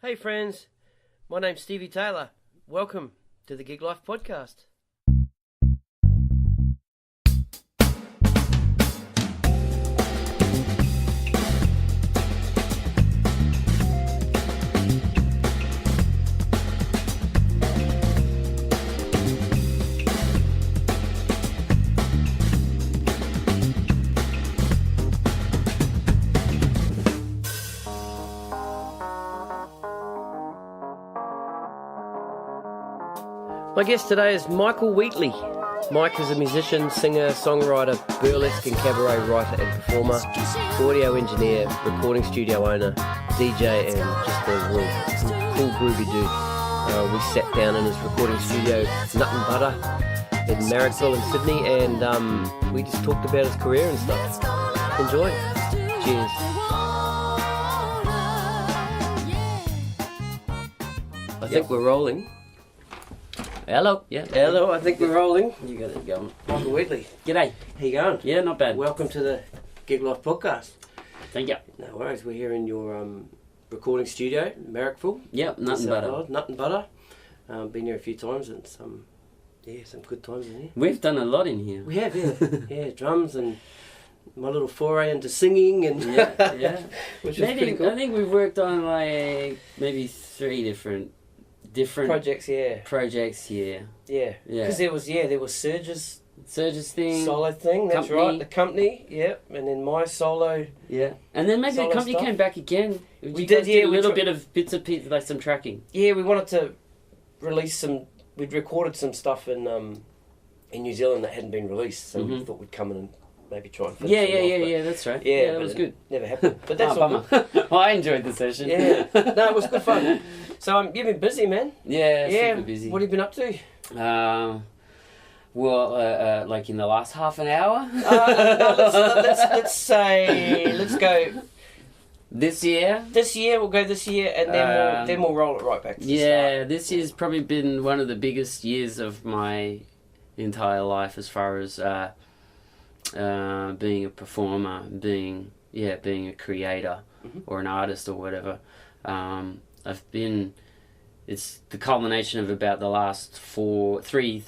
Hey friends, my name's Stevie Taylor. Welcome to the Gig Life Podcast. My guest today is Michael Wheatley. Mike is a musician, singer, songwriter, burlesque and cabaret writer and performer, audio engineer, recording studio owner, DJ and just a real cool groovy dude. We sat down in his recording studio, Nut and Butter, in Marrickville in Sydney, and we just talked about his career and stuff. Enjoy. Cheers. I think we're rolling. Hello. Yeah. Hello, I think we're rolling. You got it going. Michael Wheatley. G'day. How you going? Yeah, not bad. Welcome to the Gig Life Podcast. Thank you. No worries, we're here in your recording studio, Marrickville. Yep, Nut and Butter. Nut and Butter. Been here a few times and some good times in here. We've done a lot in here. We have, yeah. Yeah, drums and my little foray into singing and Yeah. which is pretty cool. I think we've worked on like maybe 3 different projects, yeah. Yeah. Because there was Surge's thing. solo thing, that's company. right. The company, yep. And then my solo. Yeah. And then maybe the Solo company stuff. came back again. We did, yeah. A little bit of bits of pieces, like some tracking. Yeah, we wanted to release some. We'd recorded some stuff in New Zealand that hadn't been released, so we thought we'd come in and maybe try and finish Yeah, that's right. Yeah, that was good. Never happened. But that's all bummer. Well, I enjoyed the session. Yeah. No, it was good fun. So you've been busy, man. Yeah, Yeah. super busy. What have you been up to? Like in the last half an hour. No, let's go. This year. This year we'll go this year, and then we'll roll it right back to the start. This year's probably been one of the biggest years of my entire life as far as being a performer, being a creator or an artist or whatever. It's the culmination of about the last 3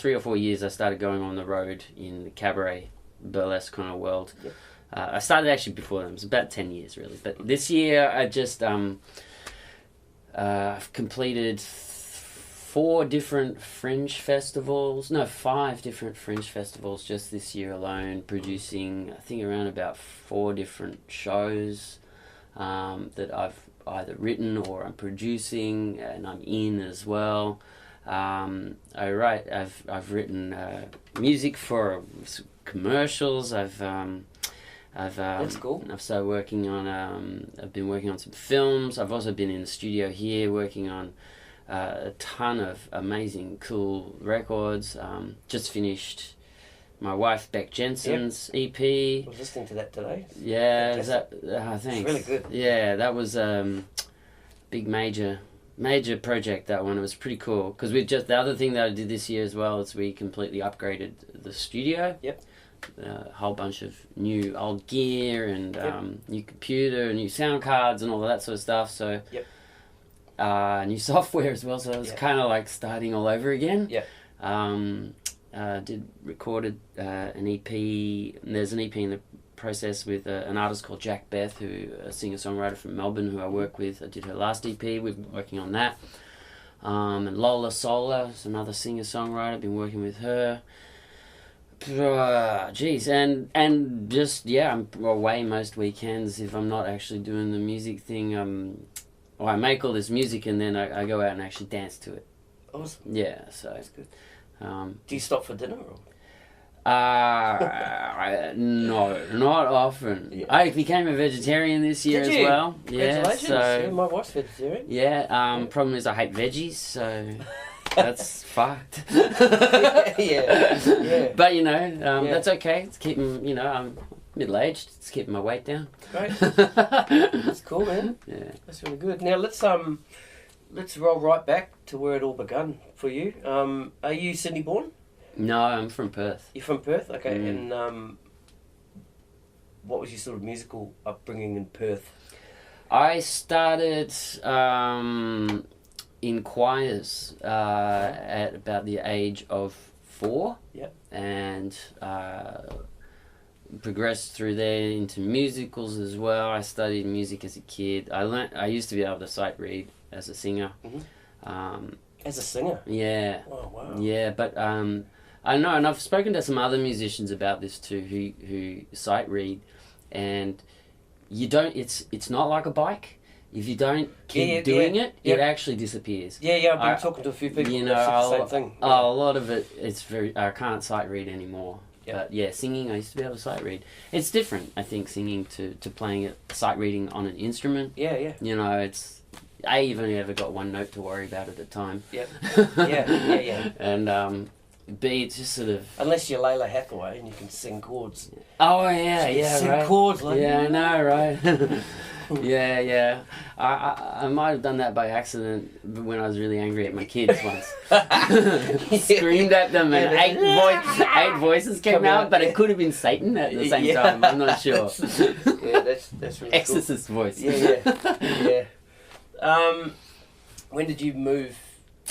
or 4 years I started going on the road in the cabaret burlesque kind of world. Yep. I started actually before them. It was about 10 years really. But this year I just I've completed 5 different fringe festivals just this year alone, producing I think around about 4 different shows that I've either written or I'm producing and I'm in as well. I've written music for commercials. That's cool. I've started working on I've been working on some films. I've also been in the studio here working on a ton of amazing cool records. Just finished my wife Beck Jensen's EP. I was listening to that today. Yeah, Fantastic. thanks. It's really good. Yeah, that was big major project, that one. It was pretty cool because the other thing that I did this year as well is we completely upgraded the studio. Yep. A whole bunch of new old gear and new computer, new sound cards and all of that sort of stuff. So new software as well. So it was kind of like starting all over again. Yeah. Recorded an EP. And there's an EP in the process with an artist called Jack Beth, who a singer-songwriter from Melbourne who I work with. I did her last EP. We've been working on that. And Lola Sola is another singer-songwriter. I've been working with her. And just I'm away most weekends if I'm not actually doing the music thing. I make all this music and then I go out and actually dance to it. Awesome. Yeah, so that's good. Do you stop for dinner or? No, not often. Yeah. I became a vegetarian this year as well. Congratulations. Yeah, my wife's vegetarian. Yeah, problem is I hate veggies, so that's fucked. Yeah. But that's okay. It's keeping, I'm middle-aged. It's keeping my weight down. Great. That's cool, man. Yeah. That's really good. Now let's roll right back to where it all begun for you. Are you Sydney born? No, I'm from Perth. You're from Perth? Okay. And what was your sort of musical upbringing in Perth? I started in choirs at about the age of 4. Yep. And progressed through there into musicals as well. I studied music as a kid. I used to be able to sight read as a singer. As a singer? Yeah. Oh, wow. Yeah, but I know, and I've spoken to some other musicians about this too, who sight read, and you don't. It's not like a bike. If you don't keep doing it, it actually disappears. Yeah, I've been talking to a few people. You know, that said the same thing. A lot of it, it's very. I can't sight read anymore. Yep. But yeah, singing, I used to be able to sight read. It's different, I think, singing to playing it, sight reading on an instrument. Yeah. You know, it's. You've only ever got one note to worry about at a time. Yep. Yeah. And B, it's just sort of. Unless you're Layla Hathaway and you can sing chords. Oh yeah, sing right. chords, like. Yeah, I know, right. Yeah. I might have done that by accident when I was really angry at my kids once. Screamed at them and eight voices came out, but it could have been Satan at the same time. I'm not sure. That's really Exorcist cool. voice. Yeah. When did you move?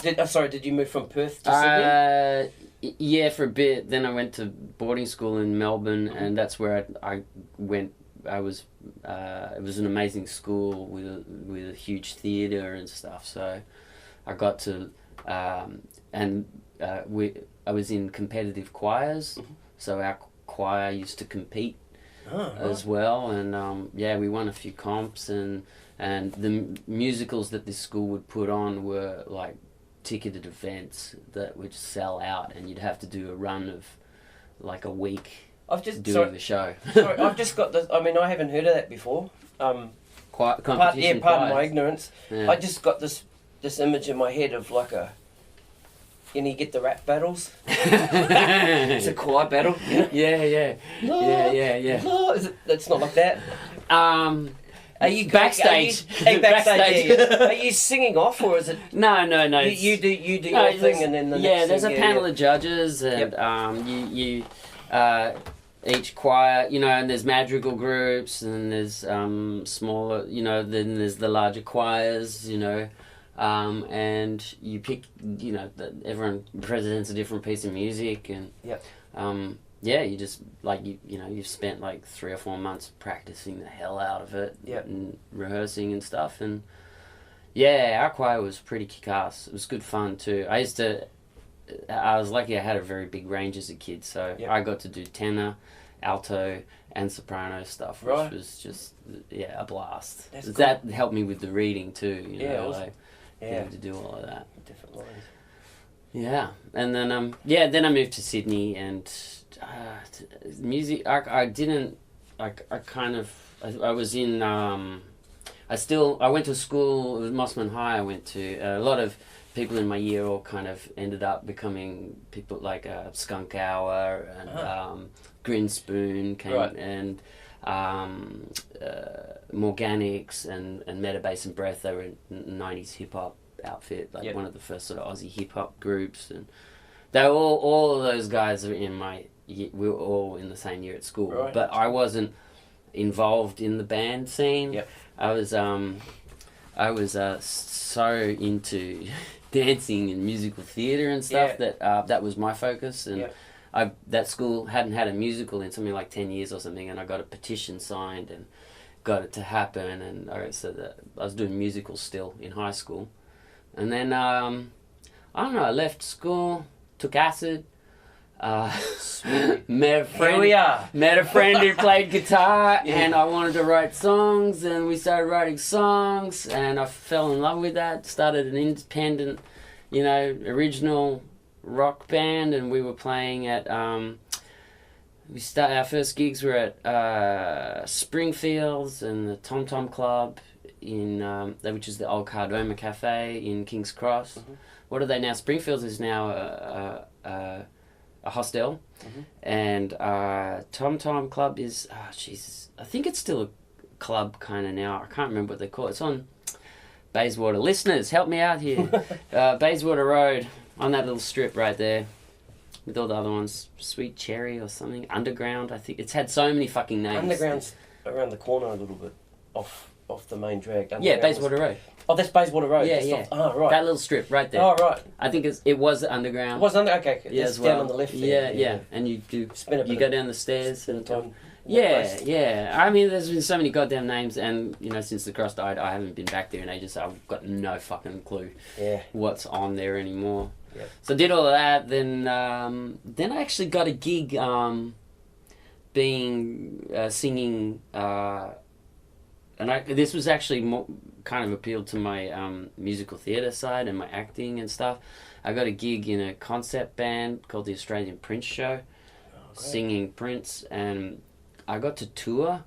Did you move from Perth to Sydney? Yeah, for a bit. Then I went to boarding school in Melbourne, and that's where I went. It was an amazing school with a huge theatre and stuff. So I got to I was in competitive choirs. So our choir used to compete as well, and we won a few comps, and the musicals that this school would put on were like ticketed events that would sell out, and you'd have to do a run of like a week. The show. Sorry, I've just got this. I mean, I haven't heard of that before. Competition. Pardon my ignorance. Yeah. I just got this image in my head of like you get the rap battles. It's a choir battle. Yeah. No, it's not like that. Are you backstage? Backstage. Are you singing off, or is it? No. You do your thing, and then the next there's thing, a panel of judges, and you each choir, and there's madrigal groups, and there's smaller, then there's the larger choirs, and you pick, everyone presents a different piece of music, and you just you've spent like 3 or 4 months practicing the hell out of it, and rehearsing and stuff, and our choir was pretty kick-ass. It was good fun too. I was lucky I had a very big range as a kid, so I got to do tenor, alto, and soprano stuff, which was just a blast. That helped me with the reading too, to do all of that. Different lines. Yeah, and then then I moved to Sydney, and music. I was in. I went to school. It was Mossman High. I went to a lot of. People in my year all kind of ended up becoming people like Skunk Hour and Grin Spoon and Morganics and Metabase and Breath. They were a 90s hip hop outfit, like one of the first sort of Aussie hip hop groups, and they were all of those guys are we were all in the same year at school, but I wasn't involved in the band scene. I was so into dancing and musical theatre and stuff that was my focus, and that school hadn't had a musical in something like 10 years or something, and I got a petition signed and got it to happen, and I was doing musicals still in high school, and then I don't know, I left school, took acid, met a friend who played guitar, and I wanted to write songs, and we started writing songs, and I fell in love with that. Started an independent, original rock band, and we were playing at our first gigs were at Springfields and the Tom Tom Club in which is the old Cardoma Cafe in King's Cross. What are they now? Springfields is now a hostel, and Tom Tom Club is I think it's still a club kind of now. I can't remember what they call it. It's on Bayswater. Listeners, help me out here. Bayswater Road, on that little strip right there, with all the other ones. Sweet Cherry or something. Underground, I think. It's had so many fucking names. Underground's around the corner a little bit off off the main drag. Yeah, Bayswater Road. Oh, that's Bayswater Road. Yeah, just yeah. Oh, right. That little strip right there. Oh, right. I think it was underground. It was under. Okay. Yeah, It's as well. down on the left there. Yeah. And you Spend a bit you go down the stairs. Spend time. Yeah. I mean, there's been so many goddamn names, and since the Cross died, I haven't been back there in ages. So I've got no fucking clue. Yeah. What's on there anymore? Yeah. So I did all of that. Then I actually got a gig, singing. This was actually more, kind of appealed to my musical theatre side and my acting and stuff. I got a gig in a concept band called the Australian Prince Show, singing Prince, and I got to tour,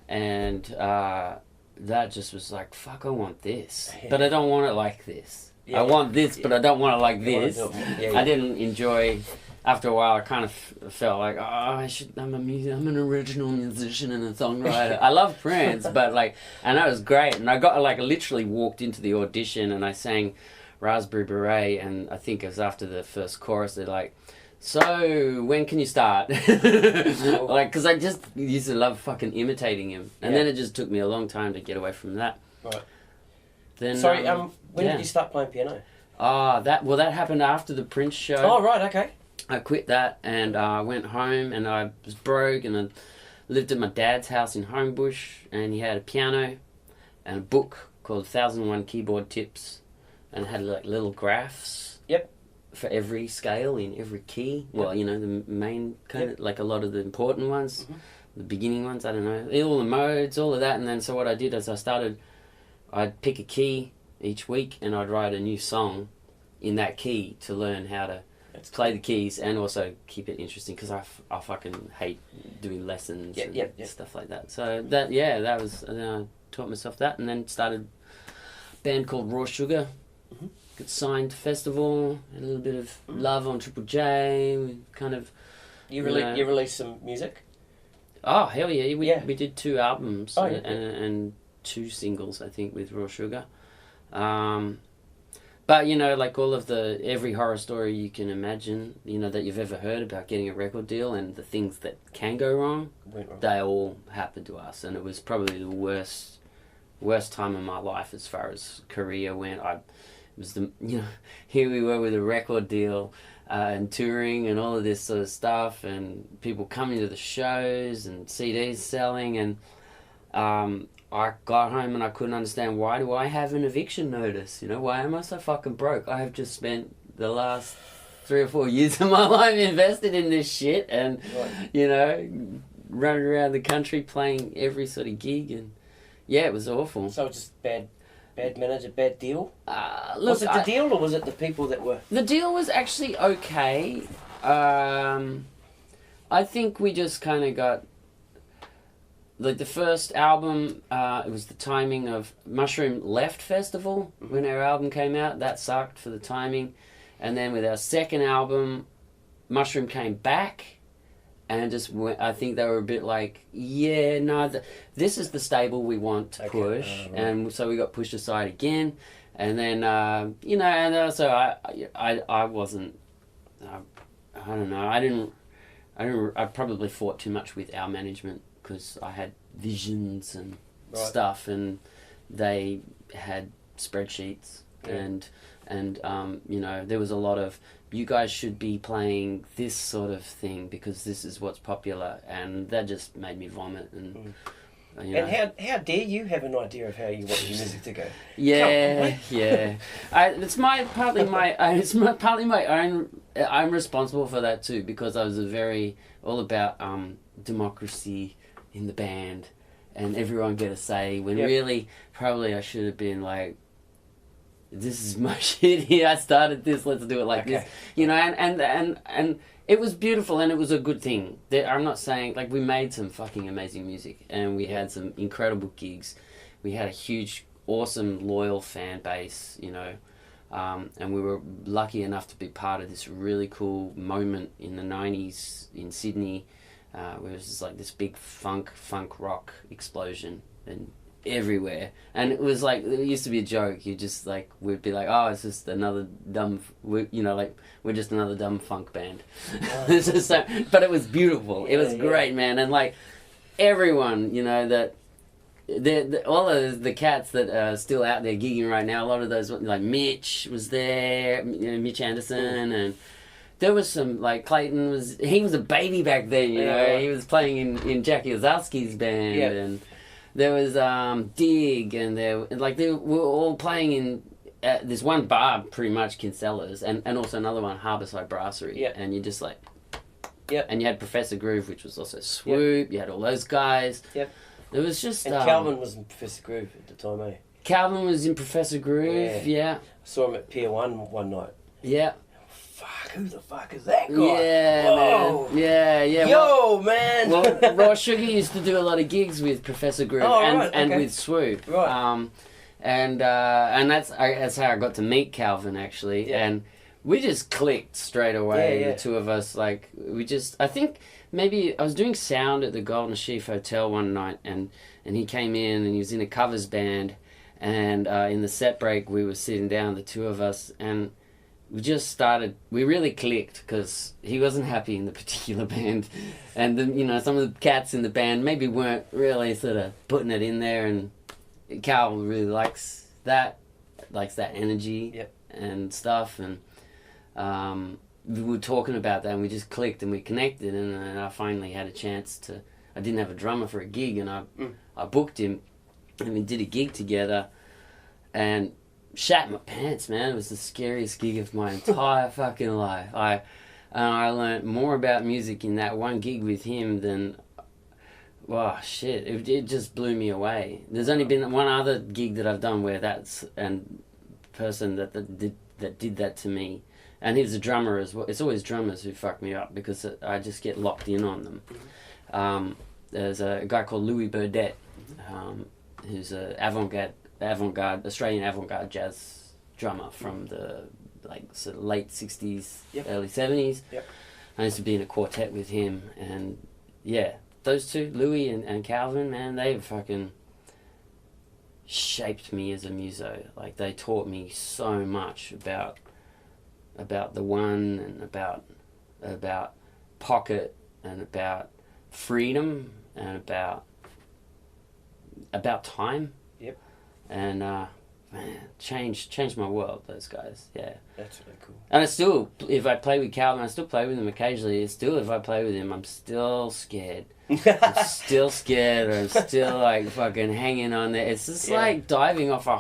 and that just was like, fuck, I want this, but I don't want it like this. I want this, but I don't want it like this. I didn't enjoy. After a while, I kind of felt like, I'm an original musician and a songwriter. I love Prince, but and that was great. And I literally walked into the audition and I sang Raspberry Beret, and I think it was after the first chorus, they're like, so when can you start? Because I just used to love fucking imitating him. And then it just took me a long time to get away from that. Right. Then, sorry, when did you start playing piano? That happened after the Prince show. Oh, right, okay. I quit that and I went home, and I was broke, and I lived at my dad's house in Homebush, and he had a piano and a book called 1001 Keyboard Tips, and it had little graphs. Yep. For every scale in every key. Well, the main kind of, a lot of the important ones, the beginning ones, I don't know, all the modes, all of that. And then so what I did is I'd pick a key each week, and I'd write a new song in that key to learn how to play the keys and also keep it interesting, because I fucking hate doing lessons and stuff like that. So that was, I taught myself that, and then started a band called Raw Sugar. Got signed to festival, had a little bit of love on Triple J, kind of. You released some music? Oh hell yeah! We did 2 albums and 2 singles, I think, with Raw Sugar. But all of every horror story you can imagine, that you've ever heard about getting a record deal and the things that can go wrong, they all happened to us, and it was probably the worst time of my life as far as career went. Here we were with a record deal and touring and all of this sort of stuff, and people coming to the shows and CDs selling, and I got home and I couldn't understand, why do I have an eviction notice? Why am I so fucking broke? I have just spent the last 3 or 4 years of my life invested in this shit, and running around the country playing every sort of gig, and it was awful. So just bad manager, bad deal? Look, was it the deal, or was it the people that were... The deal was actually okay. I think we just kind of got... the first album, it was the timing of Mushroom left festival when our album came out. That sucked for the timing. And then with our second album, Mushroom came back, and just went, I think they were a bit like, this is the stable we want to push. Right. And so we got pushed aside again. And then, and also I wasn't, I don't know, I probably fought too much with our management, because I had visions and stuff, and they had spreadsheets, and there was a lot of, you guys should be playing this sort of thing because this is what's popular, and that just made me vomit. And and how dare you have an idea of how you want your music to go? It's partly my own. I'm responsible for that too, because I was all about democracy in the band, and everyone get a say, when really probably I should have been like, this is my shit here, I started this, let's do it like this, and it was beautiful, and it was a good thing. I'm not saying, we made some fucking amazing music, and we had some incredible gigs, we had a huge, awesome, loyal fan base, and we were lucky enough to be part of this really cool moment in the 90s in Sydney, where it was just this big funk rock explosion and everywhere, and it was it used to be a joke. You just we'd be oh, it's just another dumb, we're just another dumb funk band. But it was beautiful. It was great, man, and everyone that all of the cats that are still out there gigging right now, a lot of those, like Mitch was there, Mitch Anderson, and there was some, like Clayton he was a baby back then, you know, he was playing in Jackie Ozowski's band, and there was Dig, and they were all playing in there's one bar pretty much, Kinsella's, and also another one, Harbourside Brasserie, and you just like, and you had Professor Groove, which was also Swoop, you had all those guys, it was just... And Calvin was in Professor Groove at the time, eh? Calvin was in Professor Groove, I saw him at Pier 1 one night. Fuck, who the fuck is that guy? Yeah, whoa. Man. Yeah. Yo, man! Well, Raw Sugar used to do a lot of gigs with Professor Groove and with Swoop. Right. And that's how I got to meet Calvin, actually. And we just clicked straight away, the two of us. Like, I think maybe I was doing sound at the Golden Sheaf Hotel one night, and he came in, and he was in a covers band, and in the set break we were sitting down, the two of us, and we really clicked, because he wasn't happy in the particular band, and some of the cats in the band maybe weren't really sort of putting it in there, and Cal really likes that energy and stuff, and we were talking about that, and we just clicked and we connected, and then I finally had a chance I didn't have a drummer for a gig, and I booked him, and we did a gig together, and shat my pants, man. It was the scariest gig of my entire fucking life. I learned more about music in that one gig with him than... Wow, shit! It just blew me away. There's only been one other gig that I've done where person that did that to me, and he was a drummer as well. It's always drummers who fuck me up, because I just get locked in on them. There's a guy called Louis Burdett, who's a avant-garde Australian avant-garde jazz drummer from the sort of late 60s, early 70s. I used to be in a quartet with him, and those two, Louis and Calvin, man, they fucking shaped me as a muso. Like, they taught me so much about the one, and about pocket, and about freedom, and about time. And man, changed my world, those guys. That's really cool. And I still, if I play with Calvin, I still play with him occasionally. If I play with him, I'm still scared. I'm still scared, or I'm still like fucking hanging on there. It's just like diving off the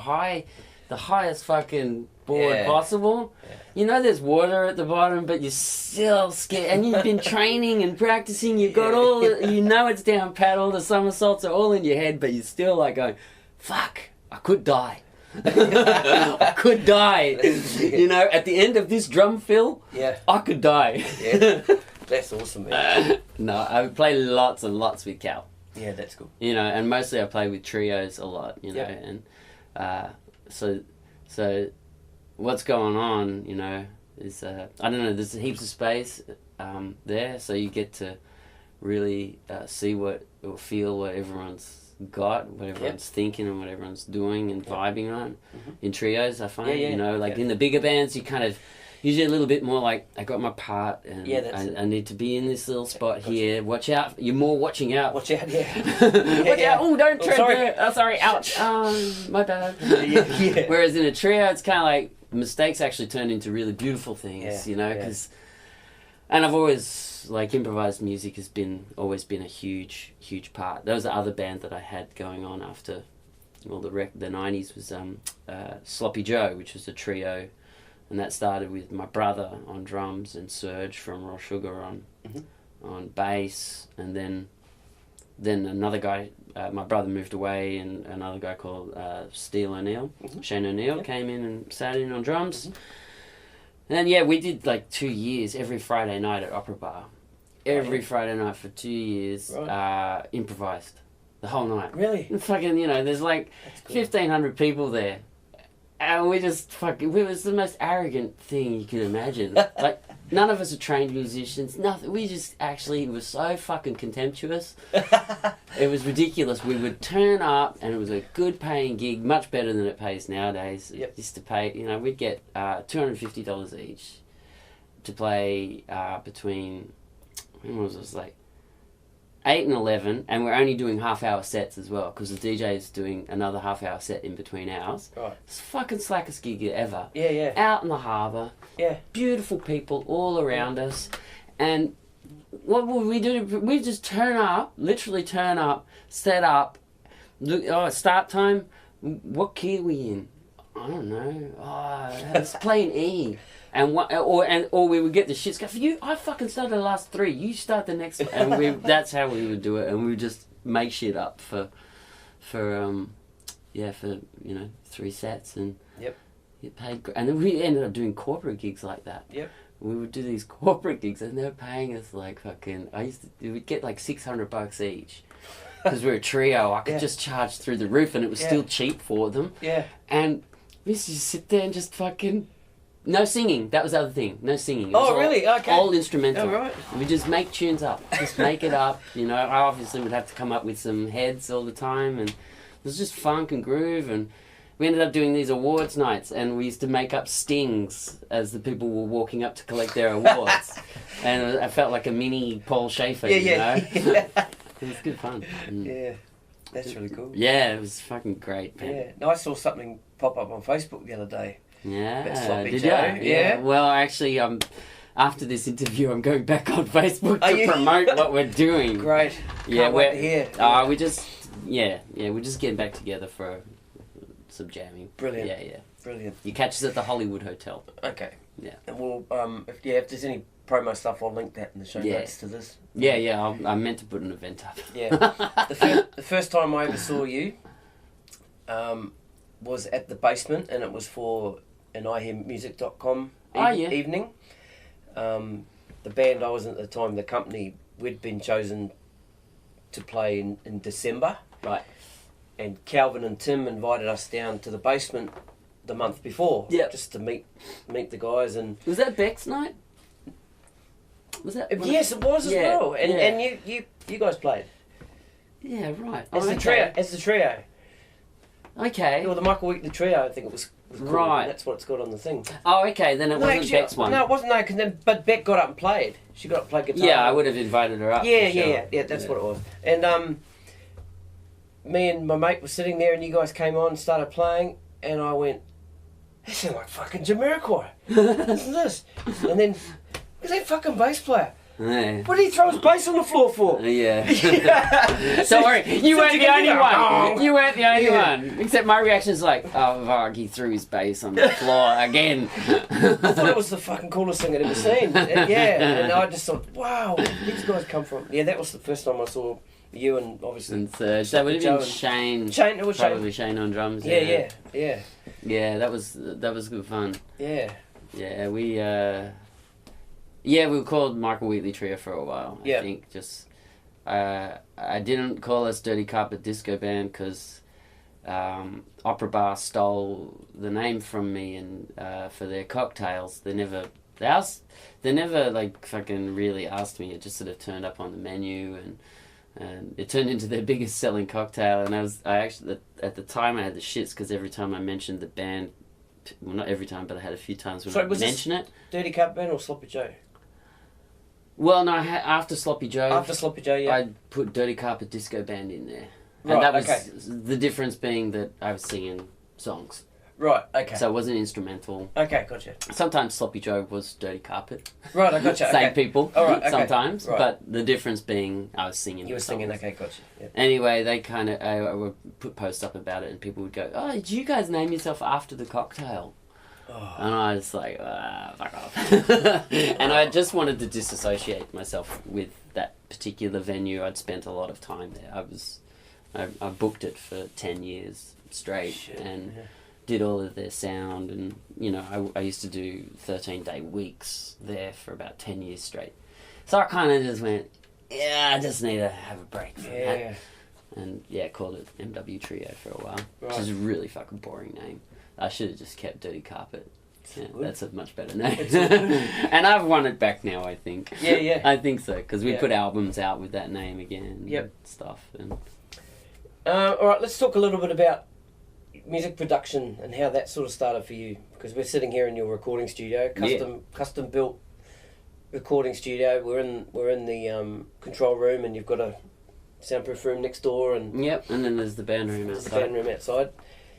highest fucking board possible. You know there's water at the bottom, but you're still scared, and you've been training and practicing, you've got it's down pat, all the somersaults are all in your head, but you're still like going, fuck, I could die. I could die. At the end of this drum fill, I could die. That's awesome, man. No, I would play lots and lots with Cal. Yeah, that's cool. And mostly I play with trios a lot, and so what's going on, is, I don't know, there's heaps of space there, so you get to really see or feel what everyone's got, what everyone's thinking and what everyone's doing and vibing on. In trios, I find, in the bigger bands, you kind of usually a little bit more like, I got my part, and I need to be in this little spot here. Watch out. You're more watching out. Watch out, Watch out. Oh, don't tread there. Oh, sorry. Ouch. My bad. Whereas in a trio, it's kind of like mistakes actually turn into really beautiful things, because... And I've always, improvised music has always been a huge, huge part. There was the other band that I had going on after, the 90s was Sloppy Joe, which was a trio. And that started with my brother on drums and Serge from Raw Sugar on bass. And then another guy, my brother moved away, and another guy called Shane O'Neill, came in and sat in on drums. And then, we did 2 years every Friday night at Opera Bar. Every Friday night for 2 years, improvised the whole night. Really? And fucking, there's 1,500 people there. And we just it was the most arrogant thing you could imagine. None of us are trained musicians, nothing. We just actually were so fucking contemptuous. It was ridiculous. We would turn up, and it was a good paying gig, much better than it pays nowadays. It used to pay, we'd get $250 each to play between, when was it? 8 and 11, and we're only doing half-hour sets as well, because the DJ is doing another half-hour set in between ours. Right. It's fucking slackest gig ever. Yeah, yeah. Out in the harbour. Yeah. Beautiful people all around us. And what would we do? We just turn up, literally turn up, set up. Look, start time. What key are we in? I don't know. Let's play an E. And or we would get the shit scuff. I fucking started the last 3. You start the next one. And that's how we would do it. And we would just make shit up for 3 sets, and Yep. get paid. And then we ended up doing corporate gigs like that. Yep. We would do these corporate gigs, and they're paying us like fucking. We'd get like $600 each. Because we're a trio, I could just charge through the roof, and it was still cheap for them. Yeah. And we used to just sit there and just fucking. No singing. That was the other thing. No singing. It Oh, was really? Okay. All instrumental. Oh, right. We just make tunes up. Just make it up. You know, I obviously would have to come up with some heads all the time, and it was just funk and groove. And we ended up doing these awards nights, and we used to make up stings as the people were walking up to collect their awards. And I felt like a mini Paul Schaefer, you know? Yeah. It was good fun. Yeah. That's really cool. Yeah, it was fucking great, man. Yeah. No, I saw something pop up on Facebook the other day. Yeah, Sloppy did Joe, you? Yeah. Well, actually, after this interview, I'm going back on Facebook to promote what we're doing. Great. Yeah, Can't wait to hear. We're just getting back together for some jamming. Brilliant. Yeah. Brilliant. You catch us at the Hollywood Hotel. Okay. Yeah. And we'll if there's any promo stuff, I'll link that in the show notes to this. Yeah. I meant to put an event up. Yeah. The first time I ever saw you was at the Basement, and it was for an ihearmusic.com evening. The band I was in at the time, the company, we'd been chosen to play in December. Right. And Calvin and Tim invited us down to the Basement the month before. Yep. Just to meet the guys. And Was that Beck's night? Was that? yes, it was as well. And you guys played. Yeah, right. As the trio. Okay. Or the Michael Wheatley trio, I think it was called. Right. That's what it's got on the thing. Oh, okay. Then it wasn't Beck's one. No, it wasn't. No, but Beck got up and played. She got up and played guitar. Yeah, I would have invited her up. Yeah, for sure. yeah. That's what it was. And me and my mate were sitting there, and you guys came on and started playing, and I went, "That sounds like fucking Jamiroquai. Listen to this." And then, who's that fucking bass player? Yeah. What did he throw his bass on the floor for? Yeah. Don't worry, you weren't the only one. You weren't the only one. Except my reaction's like, oh, fuck, he threw his bass on the floor again. I thought it was the fucking coolest thing I'd ever seen. And I just thought, wow, where did these guys come from? Yeah, that was the first time I saw you, and obviously. And third, that would have been Shane. It was probably Shane on drums. Yeah. Yeah, that was good fun. Yeah. Yeah, we were called Michael Wheatley Trio for a while. I think just I didn't call us Dirty Carpet Disco Band because Opera Bar stole the name from me, and for their cocktails they never like fucking really asked me. It just sort of turned up on the menu, and it turned into their biggest selling cocktail. And I actually at the time I had the shits because every time I mentioned the band. Well, not every time, but I had a few times when I mention it. Dirty Carpet Band or Sloppy Joe? Well, no, after Sloppy Joe. After Sloppy Joe, yeah. I put Dirty Carpet Disco Band in there. Right, and that was the difference being that I was singing songs. Right, okay. So it wasn't instrumental. Okay, gotcha. Sometimes Sloppy Joe was Dirty Carpet. Right, I gotcha. Same people. All right, okay. Sometimes. Right. But the difference being I was singing. You were singing, okay, gotcha. Yep. Anyway, they kind of I would put posts up about it, and people would go, "Oh, did you guys name yourself after the cocktail?" Oh. And I was like, fuck off. And I just wanted to disassociate myself with that particular venue. I'd spent a lot of time there. I booked it for 10 years straight did all of their sound. And, you know, I used to do 13-day weeks there for about 10 years straight. So I kind of just went, I just need to have a break from that. And, called it MW Trio for a while, which is a really fucking boring name. I should have just kept Dirty Carpet. Yeah, that's a much better name. And I've won it back now, I think. Yeah. I think so, because we put albums out with that name again. And stuff. And all right, let's talk a little bit about music production and how that sort of started for you. Because we're sitting here in your recording studio, custom built recording studio. We're in the control room, and you've got a soundproof room next door, and Yep, and then there's the band room there's outside. the band room outside.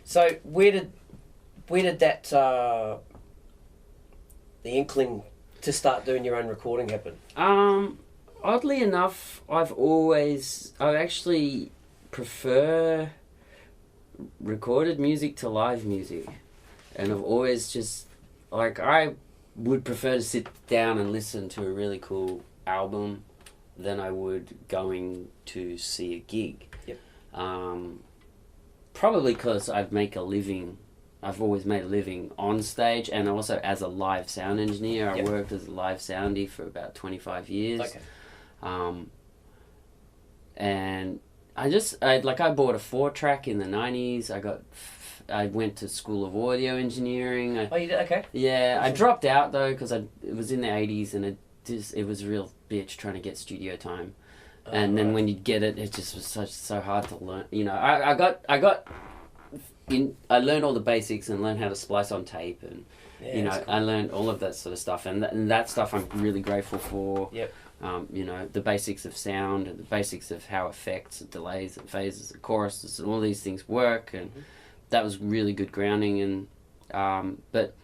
So where did that the inkling to start doing your own recording happen? Oddly enough, I actually prefer recorded music to live music, and I've always just I would prefer to sit down and listen to a really cool album than I would going to see a gig. Yep. Probably because I've always made a living on stage, and also as a live sound engineer. Yep. I worked as a live soundie for about 25 years. Okay. And I bought a 4-track in the 90s. I went to school of audio engineering. Oh, you did? Okay. Yeah, Awesome. I dropped out though because it was in the 80s, and it was a real bitch trying to get studio time. And then when you get it, it just was so hard to learn. You know, I learned all the basics and learned how to splice on tape, and cool. I learned all of that sort of stuff, and that stuff I'm really grateful for. Yep. The basics of sound and the basics of how effects, delays, and phases, and choruses, and all these things work, and that was really good grounding. And but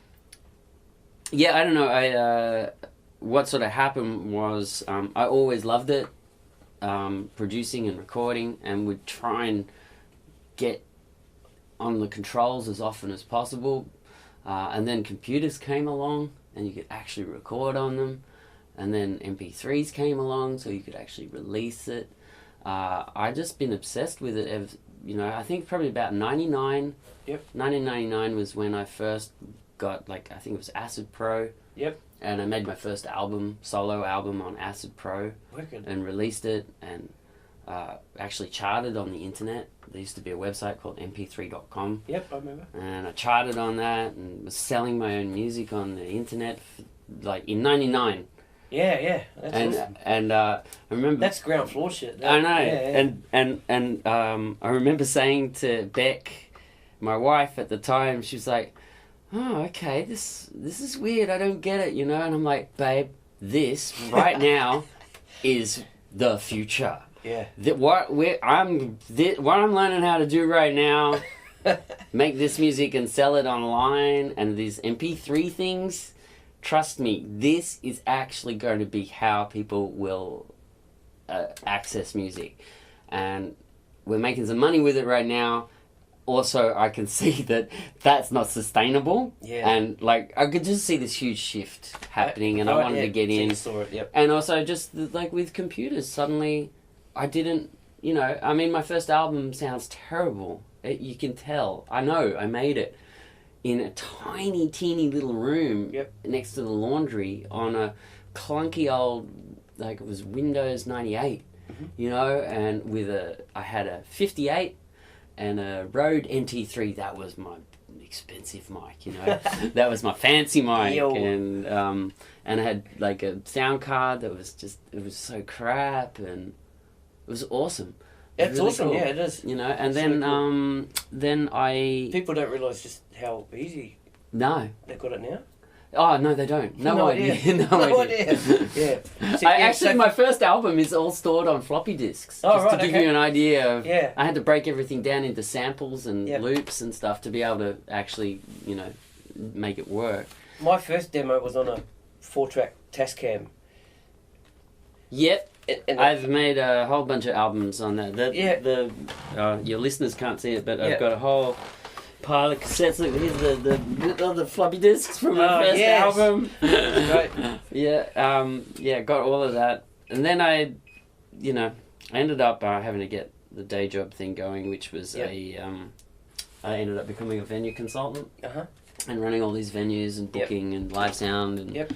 yeah, I don't know. What sort of happened was I always loved it, producing and recording, and would try and get on the controls as often as possible. And then computers came along, and you could actually record on them. And then MP3s came along, so you could actually release it. I just been obsessed with it. I think probably about 99. Yep. 1999 was when I first got I think it was Acid Pro. Yep. And I made my first solo album on Acid Pro. Wicked. And released it, and actually charted on the internet. There used to be a website called mp3.com. Yep, I remember. And I charted on that and was selling my own music on the internet in 99. Yeah, that's awesome. And I remember That's ground floor shit. I know. Yeah. And I remember saying to Beck, my wife at the time, she was like, "Oh, okay, this is weird. I don't get it, And I'm like, "Babe, this right now is the future. Yeah. What I'm learning how to do right now, make this music and sell it online, and these MP3 things. Trust me, this is actually going to be how people will access music, and we're making some money with it right now. Also, I can see that that's not sustainable. Yeah. And I could just see this huge shift happening, and I wanted to get in. Saw it, yep. And also, just with computers, suddenly, I didn't. My first album sounds terrible. You can tell. I know. I made it in a tiny, teeny little room next to the laundry on a clunky old, it was Windows 98, and I had a 58 and a Rode NT3. That was my expensive mic, that was my fancy mic. Yo. And I had a sound card that was it was so crap, and it was awesome. It's really awesome, cool. yeah, it is. And So then cool. then I People don't realise just how easy no. they've got it now. Oh no, they don't. No idea. No idea. Yeah. So, My first album is all stored on floppy disks. Oh, just right, to give okay. you an idea of. Yeah. I had to break everything down into samples and Yep. loops and stuff to be able to actually, make it work. My first demo was on a 4-track Tascam. Yep. And I've made a whole bunch of albums on that. Your listeners can't see it, but I've got a whole pile of cassettes. Look, here's all the floppy disks from my first album. Right. Got all of that. And then I ended up having to get the day job thing going, which was I ended up becoming a venue consultant and running all these venues and booking and live sound and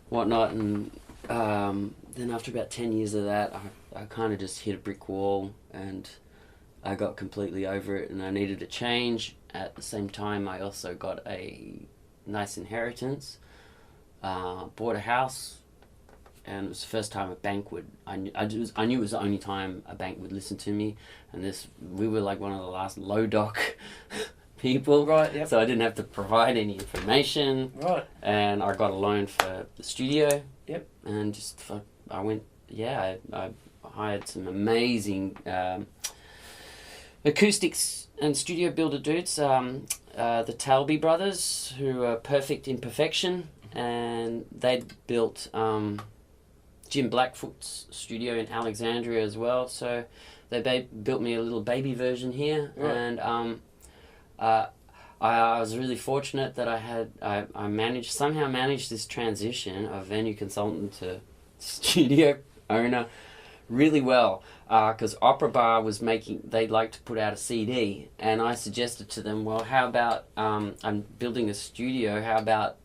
whatnot. And then after about 10 years of that, I kind of just hit a brick wall, and I got completely over it, and I needed a change. At the same time, I also got a nice inheritance, bought a house, and it was the first time a bank would. I knew it was the only time a bank would listen to me, and we were one of the last low doc people, Right. Yep. so I didn't have to provide any information. Right. And I got a loan for the studio. Yep. And I went. I hired some amazing acoustics and studio builder dudes. The Talby brothers, who are Perfect Imperfection, and they'd built Jim Blackfoot's studio in Alexandria as well. So they built me a little baby version here, right. and I was really fortunate that I somehow managed this transition of venue consultant to studio owner really well, because Opera Bar they'd like to put out a CD, and I suggested to them, well, how about I'm building a studio, how about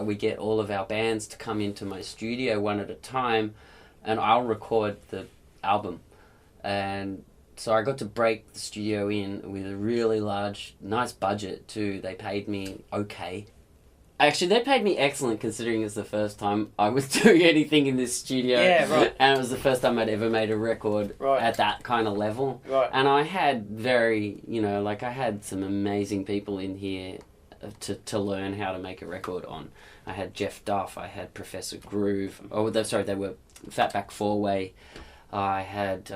we get all of our bands to come into my studio one at a time, and I'll record the album. And so I got to break the studio in with a really large, nice budget too. They paid me okay. Actually, they paid me excellent, considering it's the first time I was doing anything in this studio. Yeah, right. And it was the first time I'd ever made a record at that kind of level. Right. And I had I had some amazing people in here to learn how to make a record on. I had Jeff Duff, I had Professor Groove. They were Fatback Four-Way. I had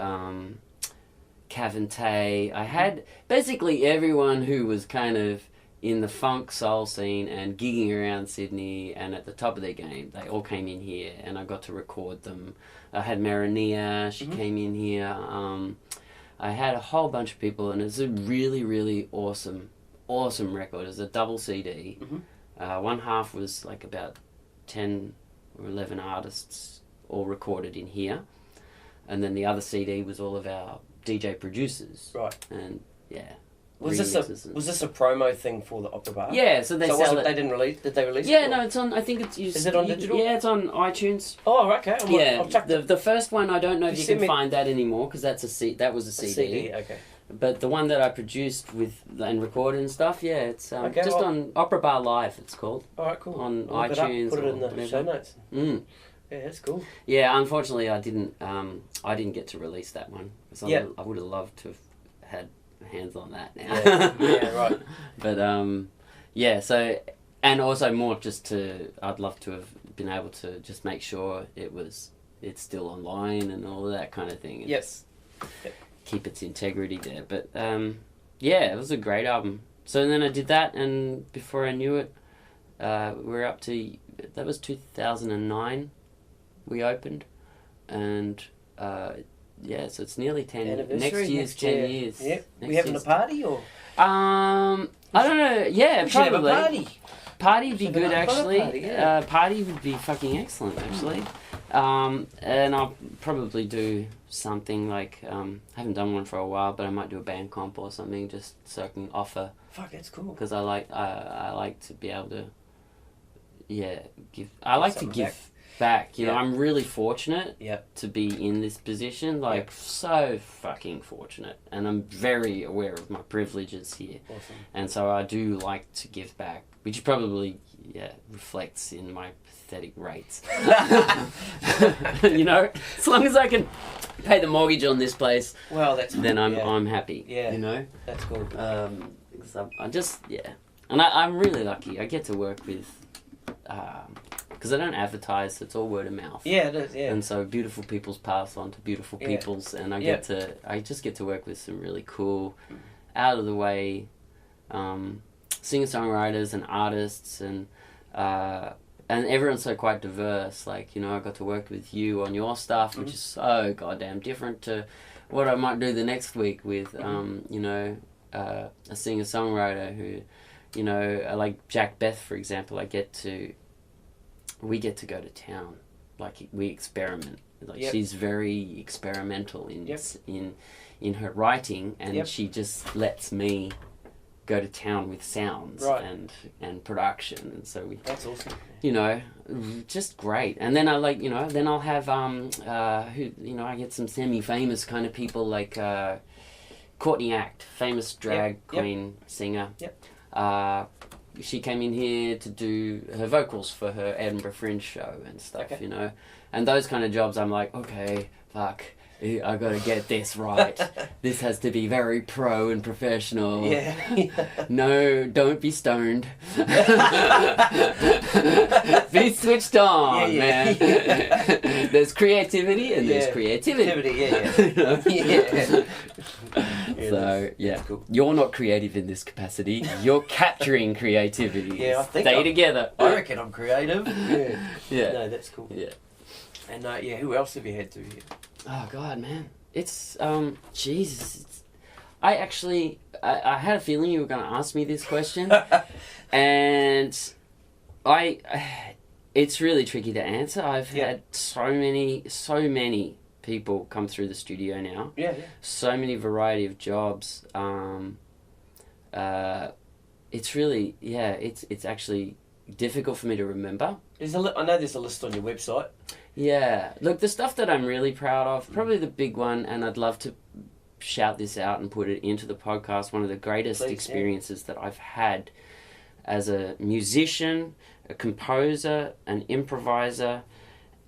Cavante. I had basically everyone who was kind of in the funk soul scene and gigging around Sydney and at the top of their game. They all came in here, and I got to record them. I had Marania, she came in here. I had a whole bunch of people, and it's a really, really awesome record. It's a double CD. One half was like about 10 or 11 artists all recorded in here, and then the other CD was all of our DJ producers. Right. And yeah. Was this a promo thing for the Opera Bar? Yeah, so they sell it. They didn't release. Did they release it? Yeah, no, it's on. I think it's. Is it on digital? Yeah, it's on iTunes. Oh, okay. I'll check the first one. I don't know if you can find that anymore, because that was a CD. A CD, okay. But the one that I produced with and recorded and stuff, yeah, it's on Opera Bar Live. It's called. All right, cool. On iTunes. Put it in the show notes. Yeah, that's cool. Yeah, unfortunately, I didn't get to release that one. I would have loved to have had hands on that now. Yeah, right. But so, and also more I'd love to have been able to just make sure it's still online and all of that kind of thing. Yes. Keep its integrity there. But it was a great album. So then I did that, and before I knew it, we're up to, that was 2009 we opened, and so it's nearly 10. Next year's 10 years. Yeah. We having a party or? I don't know. Yeah, we should probably. have a party. Party would be good, actually. Party, party would be fucking excellent, actually. And I'll probably do something like, I haven't done one for a while, but I might do a band comp or something, just so I can offer. Fuck, that's cool. Because I like to be able to, give. I like to give back. You know, I'm really fortunate to be in this position. So fucking fortunate, and I'm very aware of my privileges here. Awesome. And so I do like to give back, which probably reflects in my pathetic rates. You know, as long as I can pay the mortgage on this place, well, then I'm happy. Yeah, you know, that's cool. Because I just and I'm really lucky. I get to work with. Because I don't advertise, so it's all word of mouth. Yeah, it is. Yeah. And so beautiful people's pass on to beautiful people's, and I just get to work with some really cool, out of the way, singer-songwriters and artists, and everyone's so quite diverse. Like, you know, I got to work with you on your stuff, which is so goddamn different to what I might do the next week with, you know, a singer-songwriter who, you know, like Jack Beth, for example. We get to go to town, like we experiment. Like she's very experimental in her writing, and she just lets me go to town with sounds and production, and so that's awesome. You know, just great. And then then I'll have I get some semi-famous kind of people like Courtney Act, famous drag queen singer. She came in here to do her vocals for her Edinburgh Fringe show and stuff, you know. And those kind of jobs, I'm like, okay, fuck. I got to get this right. This has to be very pro and professional. Yeah. No, don't be stoned. Be switched on, man. There's creativity and there's creativity. Yeah. So, cool. You're not creative in this capacity. You're capturing creativity. Yeah, I think Stay together. I reckon I'm creative. Yeah. No, that's cool. Yeah. And who else have you had to here? Oh God, man, it's Jesus. I had a feeling you were going to ask me this question, and it's really tricky to answer. I've had so many people come through the studio now. Yeah. So many variety of jobs. It's really it's actually difficult for me to remember. I know there's a list on your website. Yeah, look, the stuff that I'm really proud of, probably the big one, and I'd love to shout this out and put it into the podcast, one of the greatest experiences that I've had as a musician, a composer, an improviser,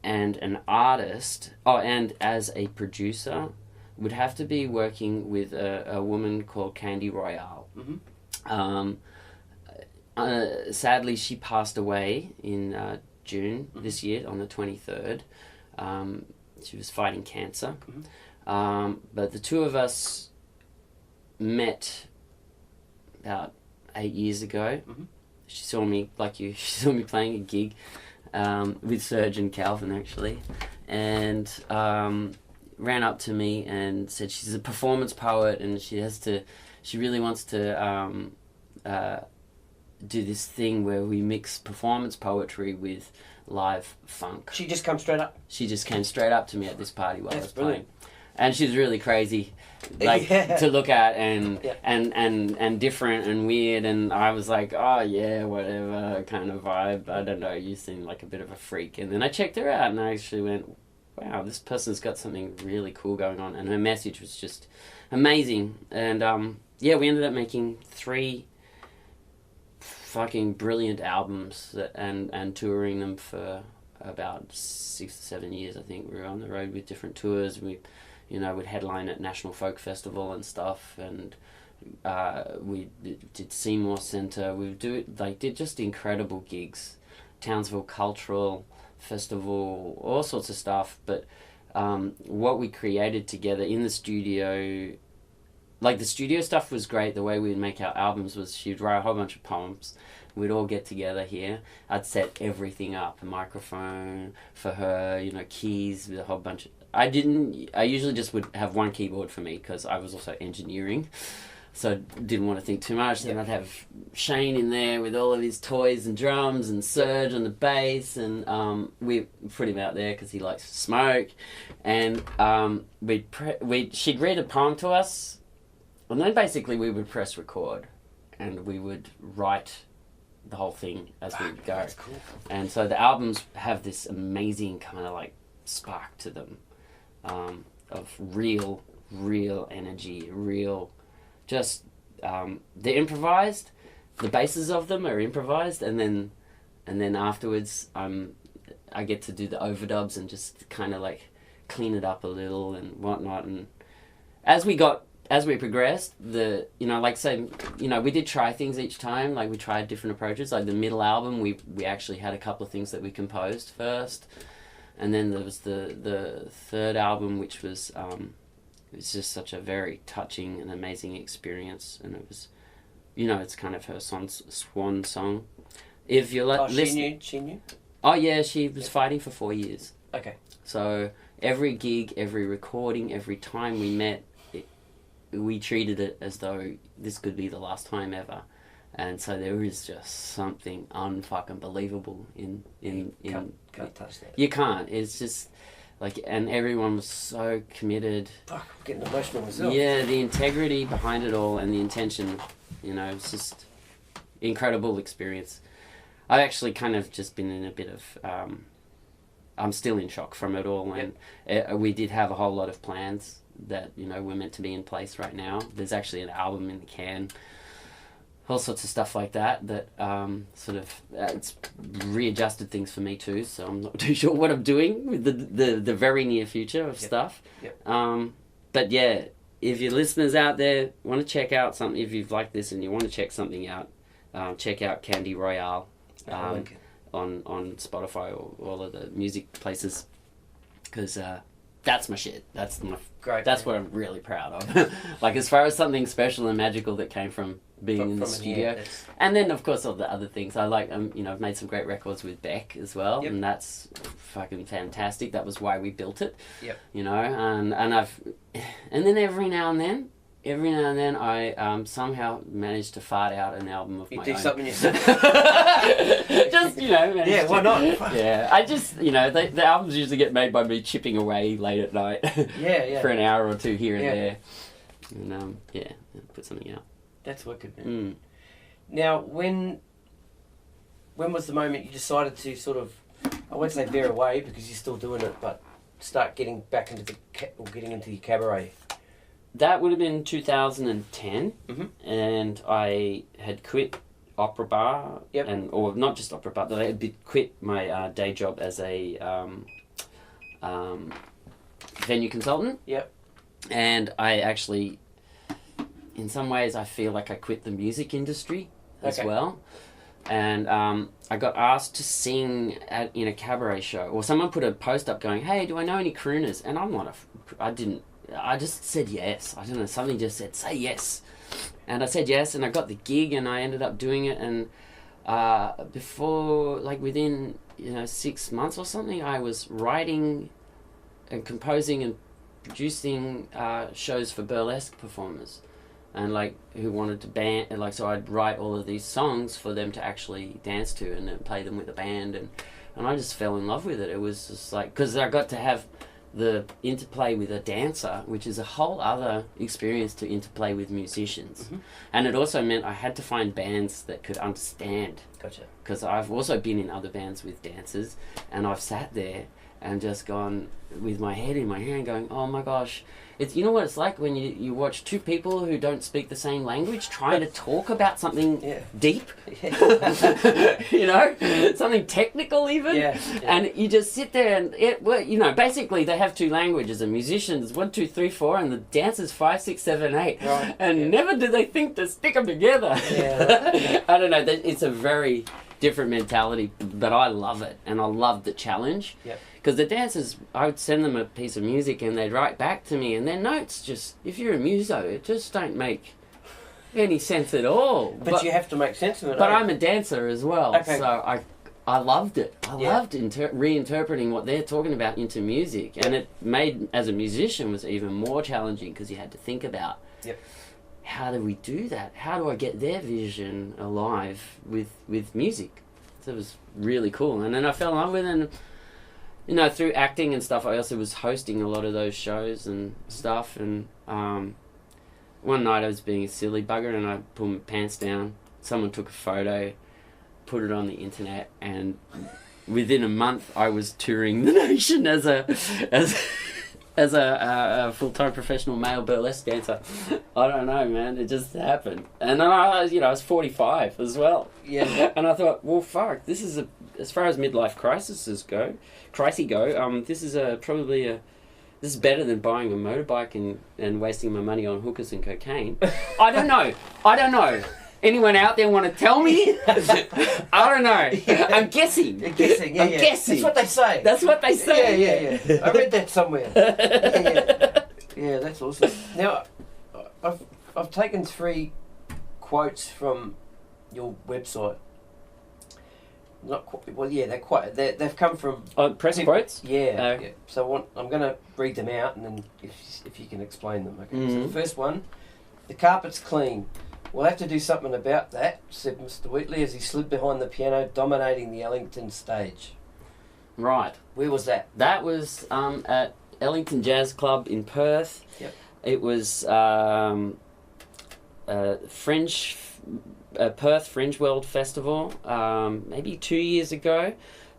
and an artist, and as a producer, would have to be working with a woman called Candy Royale. Sadly, she passed away in June this year on the 23rd. She was fighting cancer. But the two of us met about 8 years ago. She saw me, she saw me playing a gig with Serge and Calvin, actually, and ran up to me and said she's a performance poet and she really wants to do this thing where we mix performance poetry with live funk. She just come straight up? She just came straight up to me at this party while I was brilliant. playing. And she's really crazy, to look at and different and weird, and I was like, oh yeah, whatever kind of vibe. I don't know, you seem like a bit of a freak. And then I checked her out and I actually went, wow, this person's got something really cool going on, and her message was just amazing. And we ended up making 3 fucking brilliant albums and touring them for about 6 or 7 years. I think we were on the road with different tours. We'd headline at National Folk Festival and stuff, and we did Seymour Centre. We did just incredible gigs, Townsville Cultural Festival, all sorts of stuff. But what we created together in the studio, the studio stuff was great. The way we'd make our albums was she'd write a whole bunch of poems. We'd all get together here. I'd set everything up, a microphone for her, keys with a whole bunch of... I usually just would have one keyboard for me because I was also engineering. So I didn't want to think too much. Then I'd have Shane in there with all of his toys and drums and Serge on the bass. And we put him out there because he likes to smoke. And she'd read a poem to us. And then basically we would press record. And we would write the whole thing as we would go. That's cool. And so the albums have this amazing kind of spark to them. Of real energy, they're improvised. The bases of them are improvised, and then afterwards, I get to do the overdubs and just kind of clean it up a little and whatnot. And as we progressed, we did try things each time. We tried different approaches. The middle album, we actually had a couple of things that we composed first. And then there was the third album, which was it's just such a very touching and amazing experience, and it was, it's kind of her swan song. If you She knew. Oh yeah, she was fighting for 4 years. Okay. So every gig, every recording, every time we met, we treated it as though this could be the last time ever. And so there is just something unfucking believable in Can't touch that. You can't. It's just and everyone was so committed. Fuck, I'm getting emotional myself. Yeah, the integrity behind it all and the intention, it's just incredible experience. I've actually kind of just been in a bit of, I'm still in shock from it all, and we did have a whole lot of plans that, were meant to be in place right now. There's actually an album in the can. all sorts of stuff like that. That sort of it's readjusted things for me too. So I'm not too sure what I'm doing with the very near future of stuff. Yep. But yeah, if your listeners out there want to check out something, if you've liked this and you want to check something out, check out Candy Royale on Spotify or all of the music places, because that's my shit. That's my Great. That's what I'm really proud of. Like, as far as something special and magical that came from being in the studio, and then of course all the other things I like. I've made some great records with Beck as well, and that's fucking fantastic. That was why we built it. Yep. And then every now and then I somehow manage to fart out an album of my own. You do something yourself. Just, yeah, why not? Yeah, I just, the albums usually get made by me chipping away late at night. Yeah. For an hour or two here and there. And, put something out. That's wicked, man. Now, when was the moment you decided to sort of, I won't say veer away because you're still doing it, but start getting back into getting into your cabaret? That would have been 2010, and I had quit Opera Bar, or not just Opera Bar, but I had quit my day job as a venue consultant. Yep. And I actually, in some ways, I feel like I quit the music industry as well. And I got asked to sing in a cabaret show, or someone put a post up going, "Hey, do I know any crooners?" And I'm not I just said yes. I don't know, something just said, say yes. And I said yes, and I got the gig, and I ended up doing it. And within 6 months or something, I was writing and composing and producing shows for burlesque performers, and who wanted to band, and so I'd write all of these songs for them to actually dance to and then play them with a band, and I just fell in love with it. It was just because I got to have the interplay with a dancer, which is a whole other experience to interplay with musicians. And it also meant I had to find bands that could understand. Gotcha. Because I've also been in other bands with dancers, and I've sat there and just gone with my head in my hand going, oh my gosh, it's, what it's like when you watch two people who don't speak the same language trying to talk about something deep, something technical even, and you just sit there and basically they have two languages, and musicians 1, 2, 3, 4, and the dancers 5, 6, 7, 8, right. And never do they think to stick them together. I don't know, it's a very different mentality, but I love it, and I love the challenge. Because the dancers, I would send them a piece of music and they'd write back to me, and their notes just, if you're a muso, it just don't make any sense at all. But you have to make sense of it. But I'm a dancer as well, so I loved it. I loved reinterpreting what they're talking about into music, and it made, as a musician, was even more challenging because you had to think about how do we do that? How do I get their vision alive with music? So it was really cool, and then I fell in love with it. And, through acting and stuff, I also was hosting a lot of those shows and stuff. And one night I was being a silly bugger and I pulled my pants down. Someone took a photo, put it on the internet, and within a month I was touring the nation as a full-time professional male burlesque dancer. I don't know, man. It just happened. And then I was 45 as well. Yeah. And I thought, well, fuck, this is as far as midlife crises go, this is this is better than buying a motorbike and wasting my money on hookers and cocaine. I don't know. Anyone out there want to tell me? I don't know. I'm guessing. You're guessing, I'm guessing. That's what they say. Yeah. I read that somewhere. Yeah, that's awesome. Now, I've taken 3 quotes from your website. Not quite, well, yeah, they've come from press quotes. Yeah. So I'm going to read them out, and then if you can explain them. Okay. So the first one, the carpet's clean. We'll have to do something about that, said Mr. Wheatley as he slid behind the piano, dominating the Ellington stage. Right. Where was that? That was at Ellington Jazz Club in Perth. Yep. It was Perth Fringe World Festival, maybe 2 years ago,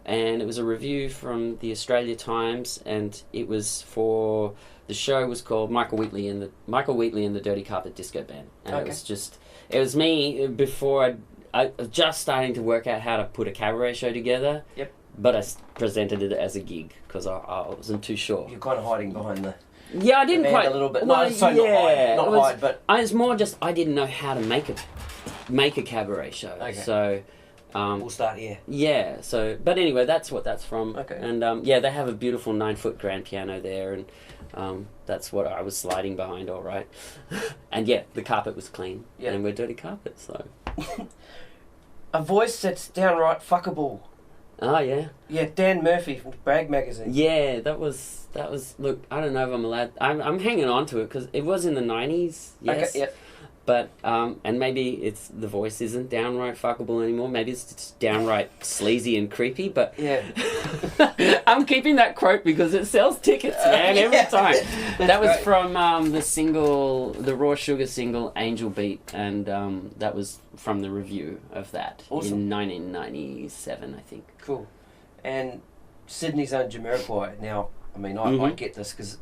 and it was a review from the Australia Times, and it was the show was called Michael Wheatley and the Dirty Carpet Disco Band, and it was just it was me before I was just starting to work out how to put a cabaret show together. Yep. But I presented it as a gig because I wasn't too sure. You're kind of hiding behind the. Yeah, I didn't quite a little bit. Well, No, so not hide, but I was more just I didn't know how to make a cabaret show. Okay. So. We'll start here. Yeah, so, but anyway, that's what that's from. Okay. And yeah, they have a beautiful 9-foot grand piano there, and that's what I was sliding behind, all right. And yeah, the carpet was clean, and we're dirty carpet, so. A voice that's downright fuckable. Oh, yeah. Yeah, Dan Murphy from Brag Magazine. Yeah, that was, look, I don't know if I'm allowed, I'm hanging on to it, because it was in the 90s, yes. Okay, yep. But, and maybe it's, the voice isn't downright fuckable anymore. Maybe it's just downright sleazy and creepy, but... Yeah. I'm keeping that quote because it sells tickets, man, every time. That was from the single, the Raw Sugar single, Angel Beat, and that was from the review of that in 1997, I think. Cool. And Sydney's own Jamiroquai. Now, I mean, I get this because...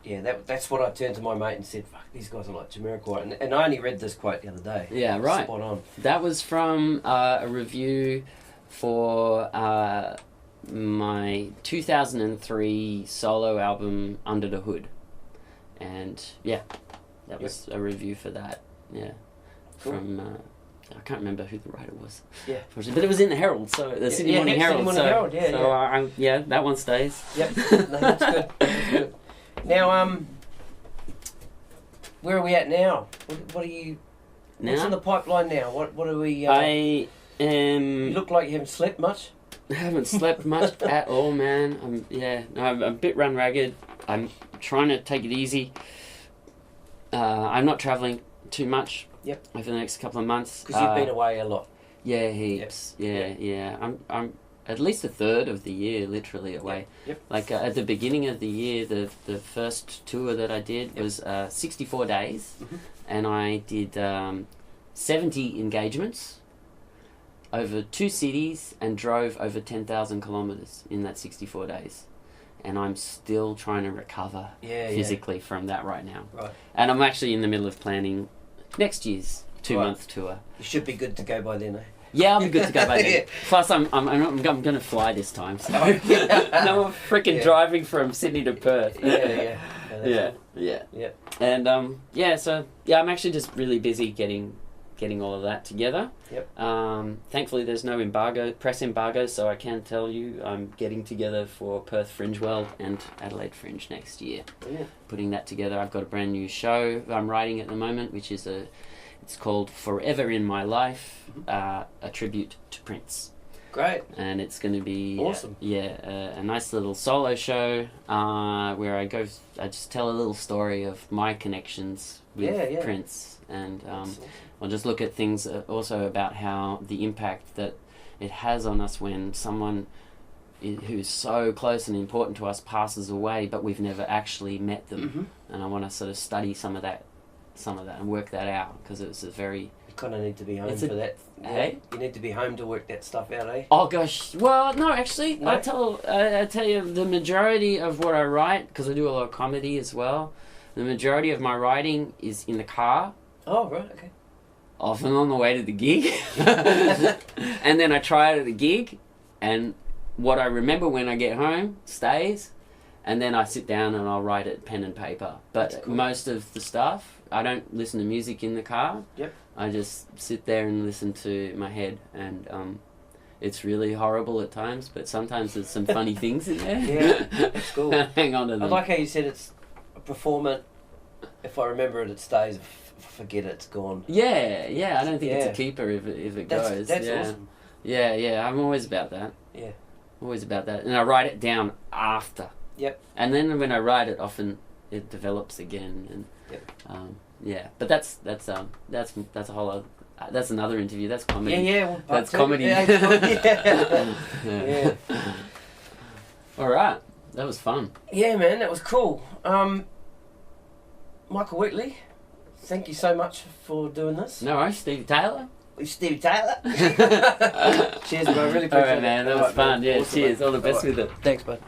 Yeah, that's what I turned to my mate and said, fuck, these guys are like Jamiroquai. And I only read this quote the other day. Yeah, right. Spot on. That was from a review for my 2003 solo album, Under the Hood. And, yeah, that was a review for that. Yeah. Cool. From... I can't remember who the writer was. Yeah. But it was in the Herald, so the Sydney Morning Herald. Sydney Morning Herald, yeah, that one stays. Yep, no, that's good. That's good. Now, where are we at now? What are you... Now? What's in the pipeline now? What are we... I am... You look like you haven't slept much. I haven't slept much at all, man. I'm a bit run ragged. I'm trying to take it easy. I'm not travelling too much over the next couple of months. Because you've been away a lot. Yeah, heaps. Yep. Yeah. I'm at least a third of the year literally away. Yep. Like at the beginning of the year, the first tour that I did was 64 days, and I did 70 engagements over 2 cities and drove over 10,000 kilometres in that 64 days. And I'm still trying to recover physically from that right now. Right. And I'm actually in the middle of planning next year's 2-month tour. You should be good to go by then, eh? Yeah, I'll be good to go by then. Plus, I'm going to fly this time. So no more freaking driving from Sydney to Perth. Yeah. And I'm actually just really busy getting all of that together. Yep. Thankfully, there's no press embargo, so I can tell you I'm getting together for Perth Fringe World and Adelaide Fringe next year. Yeah. Putting that together, I've got a brand new show I'm writing at the moment, which is it's called Forever in My Life, a tribute to Prince. Great. And it's going to be awesome. A nice little solo show where I just tell a little story of my connections with Prince, and I'll just look at things also about how the impact that it has on us when someone who's so close and important to us passes away, but we've never actually met them. And I want to sort of study some of that and work that out, because it's a very... You kind of need to be home for that. Hey? You need to be home to work that stuff out, eh? Oh gosh, well no, actually, no? I tell you, the majority of what I write, because I do a lot of comedy as well, the majority of my writing is in the car. Oh right, okay. Often on the way to the gig. And then I try it at the gig, and what I remember when I get home stays, and then I sit down and I'll write it pen and paper. But most of the stuff, I don't listen to music in the car. Yep. I just sit there and listen to my head, and it's really horrible at times, but sometimes there's some funny things in there. Yeah, that's cool. Hang on to them. I like how you said it's a performance. If I remember it, it stays. Forget it, it's gone. Yeah. I don't think it's a keeper if it goes. That's awesome. Yeah. I'm always about that. Yeah. Always about that, and I write it down after. Yep. And then when I write it, often it develops again, and but that's a whole other, that's another interview. That's comedy. Well, that's comedy. Yeah. All right, that was fun. Yeah, man, that was cool. Michael Wheatley, thank you so much for doing this. No worries, Stevie Taylor. Stevie Taylor. Cheers, bro. Really appreciate it. All right, man. That was fun. Yeah, awesome, cheers. Mate. All the best with it. Thanks, bud.